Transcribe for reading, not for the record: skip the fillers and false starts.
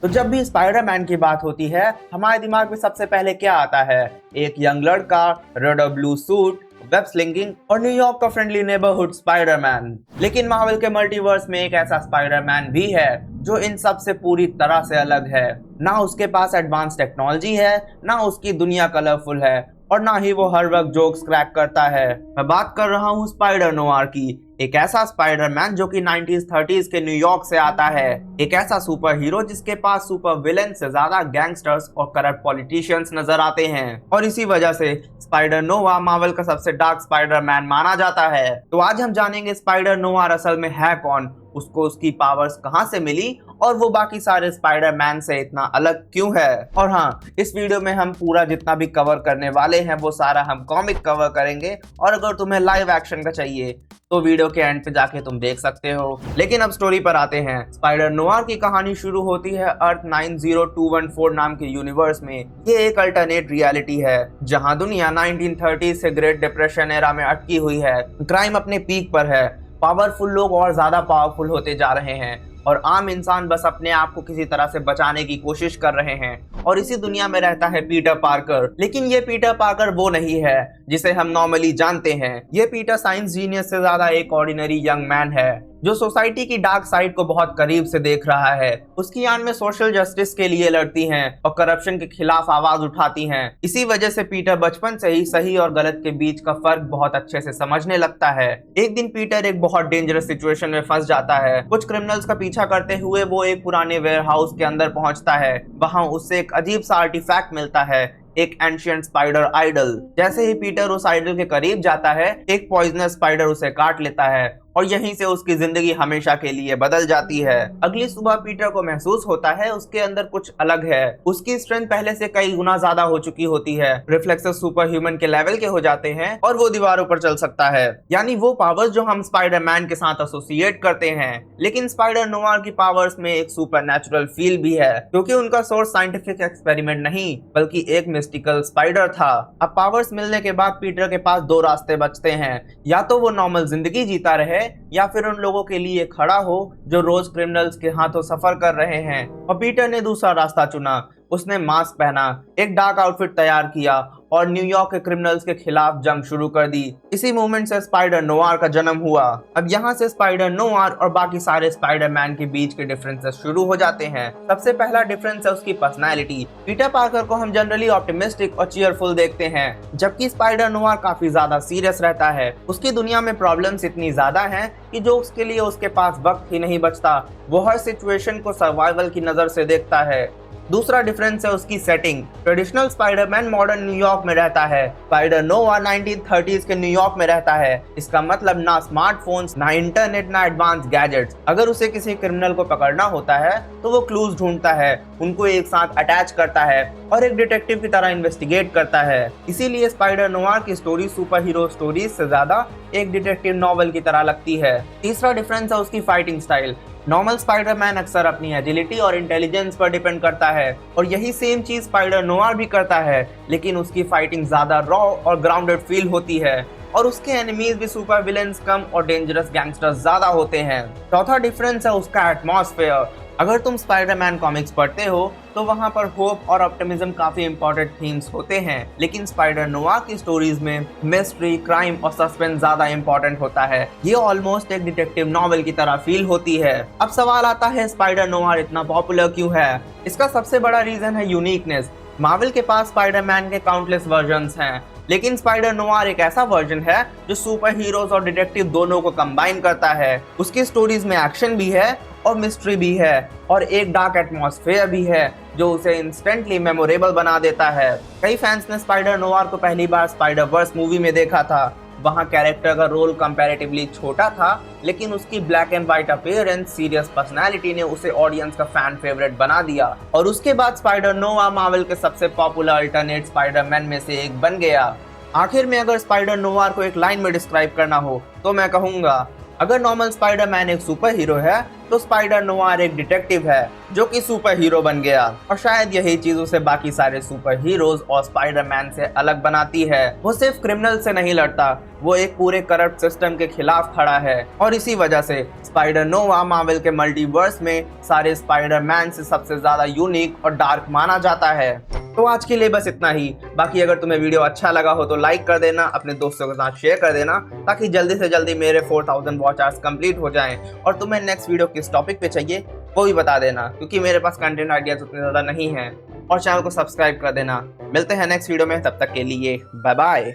तो जब भी स्पाइडरमैन की बात होती है हमारे दिमाग में सबसे पहले क्या आता है? एक यंग लड़का, रेड और ब्लू सूट, वेब स्लिंगिंग और न्यूयॉर्क का फ्रेंडली नेबरहुड स्पाइडरमैन। लेकिन मार्वल के मल्टीवर्स में एक ऐसा स्पाइडरमैन भी है जो इन सब से पूरी तरह से अलग है। ना उसके पास एडवांस टेक्नोलॉजी है, ना उसकी दुनिया कलरफुल है और ना ही वो हर वक्त जोक्स क्रैक करता है। मैं बात कर रहा हूँ स्पाइडर नोवार की, एक ऐसा स्पाइडरमैन जो कि 1930s के न्यूयॉर्क से आता है। एक ऐसा सुपर हीरो जिसके पास सुपर विलेन से ज्यादा गैंगस्टर्स और करप्ट पॉलिटिशियंस नजर आते हैं और इसी वजह से स्पाइडर नोवा मार्वल का सबसे डार्क स्पाइडरमैन माना जाता है। तो आज हम जानेंगे स्पाइडर नोवा असल में है कौन, उसको उसकी पावर्स कहां से मिली और वो बाकी सारे स्पाइडरमैन से इतना अलग क्यों है। और हाँ, इस वीडियो में हम पूरा जितना भी कवर करने वाले हैं वो सारा हम कॉमिक कवर करेंगे और अगर तुम्हें लाइव एक्शन का चाहिए तो वीडियो के एंड पे जाके तुम देख सकते हो। लेकिन अब स्टोरी पर आते हैं। स्पाइडर नोवार की कहानी शुरू होती है अर्थ 90214 नाम के यूनिवर्स में। ये एक अल्टरनेट रियलिटी है जहां दुनिया 1930 से ग्रेट डिप्रेशन एरा में अटकी हुई है। क्राइम अपने पीक पर है, पावरफुल लोग और ज्यादा पावरफुल होते जा रहे हैं और आम इंसान बस अपने आप को किसी तरह से बचाने की कोशिश कर रहे हैं। और इसी दुनिया में रहता है पीटर पार्कर। लेकिन ये पीटर पार्कर वो नहीं है जिसे हम नॉर्मली जानते हैं। ये पीटर साइंस जीनियस से ज्यादा एक ऑर्डिनरी यंग मैन है जो सोसाइटी की डार्क साइड को बहुत करीब से देख रहा है। उसकी आन में सोशल जस्टिस के लिए लड़ती हैं और करप्शन के खिलाफ आवाज उठाती हैं। इसी वजह से पीटर बचपन से ही सही और गलत के बीच का फर्क बहुत अच्छे से समझने लगता है। एक दिन पीटर एक बहुत डेंजरस सिचुएशन में फंस जाता है। कुछ क्रिमिनल्स का पीछा करते हुए वो एक पुराने वेयर हाउस के अंदर पहुंचता है। वहां उससे एक अजीब सा आर्टिफैक्ट मिलता है, एक एंशिएंट स्पाइडर आइडल। जैसे ही पीटर उस आइडल के करीब जाता है एक पॉइजनस स्पाइडर उसे काट लेता है और यहीं से उसकी जिंदगी हमेशा के लिए बदल जाती है। अगली सुबह पीटर को महसूस होता है उसके अंदर कुछ अलग है। उसकी स्ट्रेंथ पहले से कई गुना ज्यादा हो चुकी होती है, रिफ्लेक्सेस सुपर ह्यूमन के लेवल के हो जाते हैं और वो दीवारों पर चल सकता है, यानी वो पावर्स जो हम स्पाइडरमैन के साथ एसोसिएट करते हैं। लेकिन स्पाइडर नोवार की पावर्स में एक सुपरनैचुरल फील भी है क्योंकि उनका सोर्स साइंटिफिक एक्सपेरिमेंट नहीं बल्कि एक मिस्टिकल स्पाइडर था। अब पावर्स मिलने के बाद पीटर के पास दो रास्ते बचते हैं, या तो वो नॉर्मल जिंदगी जीता रहे या फिर उन लोगों के लिए खड़ा हो जो रोज क्रिमिनल्स के हाथों सफर कर रहे हैं। और पीटर ने दूसरा रास्ता चुना। उसने मास्क पहना, एक डार्क आउटफिट तैयार किया और न्यूयॉर्क के क्रिमिनल्स के खिलाफ जंग शुरू कर दी। इसी मूवमेंट से स्पाइडर नोवार का जन्म हुआ। अब यहाँ से स्पाइडर नोवार और बाकी सारे स्पाइडरमैन के बीच के डिफरेंसेस शुरू हो जाते हैं। सबसे पहला डिफरेंस है उसकी पर्सनैलिटी। पीटर पार्कर को हम जनरली ऑप्टिमिस्टिक और चीयरफुल देखते हैं, जबकि स्पाइडर नोवार काफी ज्यादा सीरियस रहता है। उसकी दुनिया में प्रॉब्लम्स इतनी ज्यादा हैं कि जो उसके लिए उसके पास वक्त ही नहीं बचता। वो हर सिचुएशन को सर्वाइवल की नजर से देखता है। दूसरा डिफरेंस है उसकी setting. Traditional Spiderman modern New York में रहता है, स्पाइडर नोवा 1930s के न्यूयॉर्क में रहता है। इसका मतलब ना स्मार्टफोन्स, ना इंटरनेट, ना एडवांस गैजेट्स। अगर उसे किसी क्रिमिनल को पकड़ना होता है तो वो क्लूज ढूंढता है, उनको एक साथ अटैच करता है और एक डिटेक्टिव की तरह इन्वेस्टिगेट करता है। इसीलिए स्पाइडर नोवार की स्टोरी सुपर हीरो स्टोरीज से ज्यादा एक डिटेक्टिव नॉवल की तरह लगती है। तीसरा डिफरेंस है उसकी फाइटिंग स्टाइल। नॉर्मल स्पाइडरमैन अक्सर अपनी एजिलिटी और इंटेलिजेंस पर डिपेंड करता है और यही सेम चीज स्पाइडर नोवार भी करता है, लेकिन उसकी फाइटिंग ज्यादा रॉ और ग्राउंडेड फील होती है और उसके एनिमीज भी सुपर विलेंस कम और डेंजरस गैंगस्टर्स ज्यादा होते हैं। चौथा डिफरेंस है उसका एटमॉस्फेयर। अगर तुम स्पाइडरमैन कॉमिक्स पढ़ते हो तो वहां पर होप और ऑप्टिमिज्म काफी इंपॉर्टेंट थीम्स होते हैं, लेकिन स्पाइडर नोवार की स्टोरीज में मिस्ट्री, क्राइम और सस्पेंस ज्यादा इंपॉर्टेंट होता है। ये ऑलमोस्ट एक डिटेक्टिव नॉवल की तरह फील होती है। अब सवाल आता है स्पाइडर नोवार इतना पॉपुलर क्यों है? इसका सबसे बड़ा रीजन है यूनिकनेस। मार्वल के पास स्पाइडरमैन के काउंटलेस वर्जन्स हैं, लेकिन स्पाइडर नोवार एक ऐसा वर्जन है जो सुपर हीरोज और डिटेक्टिव दोनों को कंबाइन करता है। उसकी स्टोरीज में एक्शन भी है और मिस्ट्री भी है और एक डार्क एटमॉस्फेयर भी है जो उसे इंस्टेंटली मेमोरेबल बना देता है। कई फैंस ने स्पाइडर नोवार को पहली बार स्पाइडर वर्स मूवी में देखा था। वहां कैरेक्टर का रोल कंपैरेटिवली छोटा था, लेकिन उसकी black and white appearance, serious personality ने उसे ऑडियंस का फैन फेवरेट बना दिया और उसके बाद स्पाइडर नोवा मार्वल के सबसे पॉपुलर अल्टरनेट स्पाइडरमैन में से एक बन गया। आखिर में अगर स्पाइडर नोवार को एक लाइन में डिस्क्राइब करना हो तो मैं कहूंगा अगर नॉर्मल स्पाइडरमैन एक सुपर हीरो है तो स्पाइडर नोवार एक डिटेक्टिव है जो कि सुपर हीरो बन गया, और शायद यही चीज उसे बाकी सारे सुपर हीरोज और स्पाइडरमैन से अलग बनाती है। वो सिर्फ क्रिमिनल से नहीं लड़ता, वो एक पूरे करप्ट सिस्टम के खिलाफ खड़ा है, और इसी वजह से स्पाइडर नोवा मार्वल के मल्टीवर्स में सारे स्पाइडरमैन से सबसे ज्यादा यूनिक और डार्क माना जाता है। तो आज के लिए बस इतना ही। बाकी अगर तुम्हें वीडियो अच्छा लगा हो तो लाइक कर देना, अपने दोस्तों के साथ शेयर कर देना, ताकि जल्दी से जल्दी मेरे 4000 वॉच आवर्स कंप्लीट हो जाएं। और तुम्हें नेक्स्ट वीडियो किस टॉपिक पे चाहिए वो भी बता देना, क्योंकि मेरे पास कंटेंट आइडियाज उतने ज़्यादा नहीं हैं। और चैनल को सब्सक्राइब कर देना। मिलते हैं नेक्स्ट वीडियो में, तब तक के लिए बाय बाय।